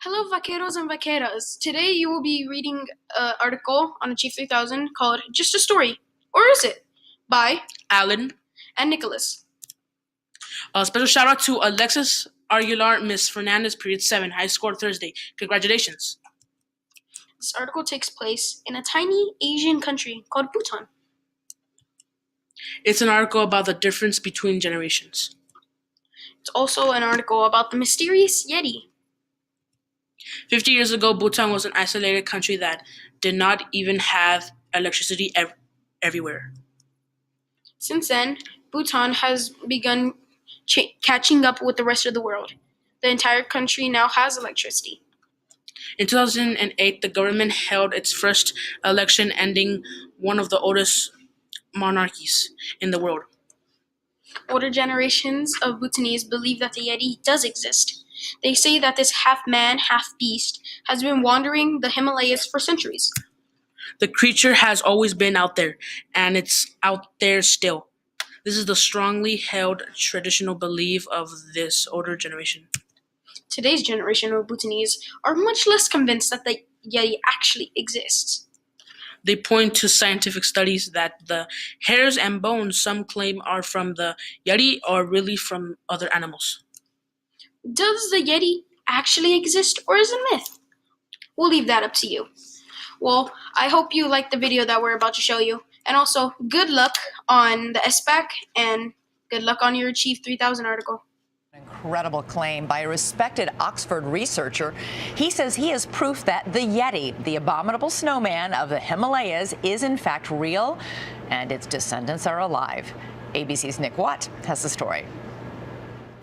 Hello, vaqueros and vaqueras. Today you will be reading an article on Achieve 3000 called Just a Story, or is it? By Alan. and Nicholas. A special shout out to Alexis Aguilar, Miss Fernandez, period 7, high score Thursday. Congratulations. This article takes place in a tiny Asian country called Bhutan. It's an article about the difference between generations. It's also an article about the mysterious Yeti. 50 years ago, Bhutan was an isolated country that did not even have electricity everywhere. Since then, Bhutan has begun catching up with the rest of the world. The entire country now has electricity. In 2008, the government held its first election, ending one of the oldest monarchies in the world. Older generations of Bhutanese believe that the Yeti does exist. They say that this half-man, half-beast has been wandering the Himalayas for centuries. The creature has always been out there, and it's out there still. This is the strongly held traditional belief of this older generation. Today's generation of Bhutanese are much less convinced that the Yeti actually exists. They point to scientific studies that the hairs and bones some claim are from the Yeti are really from other animals. Does the Yeti actually exist, or is it a myth? We'll leave that up to you. Well, I hope you liked the video that we're about to show you. And also, good luck on the SBAC and good luck on your Achieve 3000 article. Incredible claim by a respected Oxford researcher. He says he has proof that the Yeti, the abominable snowman of the Himalayas, is in fact real and its descendants are alive. ABC's Nick Watt has the story.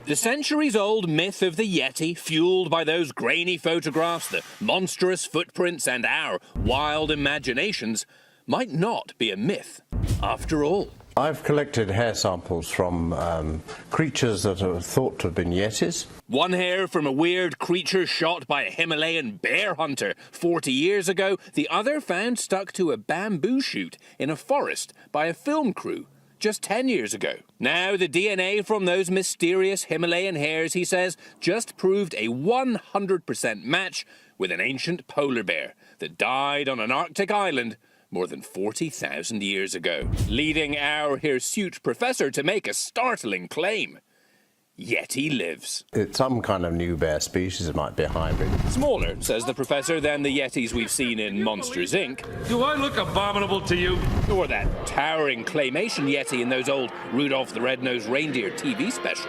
The centuries-old myth of the Yeti, fueled by those grainy photographs, the monstrous footprints and our wild imaginations, might not be a myth after all. I've collected hair samples from creatures that are thought to have been Yetis. One hair from a weird creature shot by a Himalayan bear hunter 40 years ago, the other found stuck to a bamboo shoot in a forest by a film crew just 10 years ago. Now the DNA from those mysterious Himalayan hairs, he says, just proved a 100% match with an ancient polar bear that died on an Arctic island more than 40,000 years ago, leading our hirsute professor to make a startling claim. Yeti lives. It's some kind of new bear species. It might be a hybrid. Smaller, says the professor, than the Yetis we've seen in Monsters, Inc. Do I look abominable to you? Or that towering claymation Yeti in those old Rudolph the Red-Nosed Reindeer TV specials.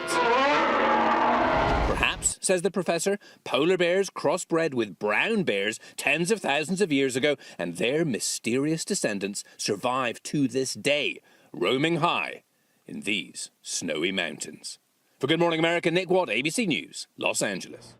Perhaps, says the professor, polar bears crossbred with brown bears tens of thousands of years ago, and their mysterious descendants survive to this day, roaming high in these snowy mountains. For Good Morning America, Nick Watt, ABC News, Los Angeles.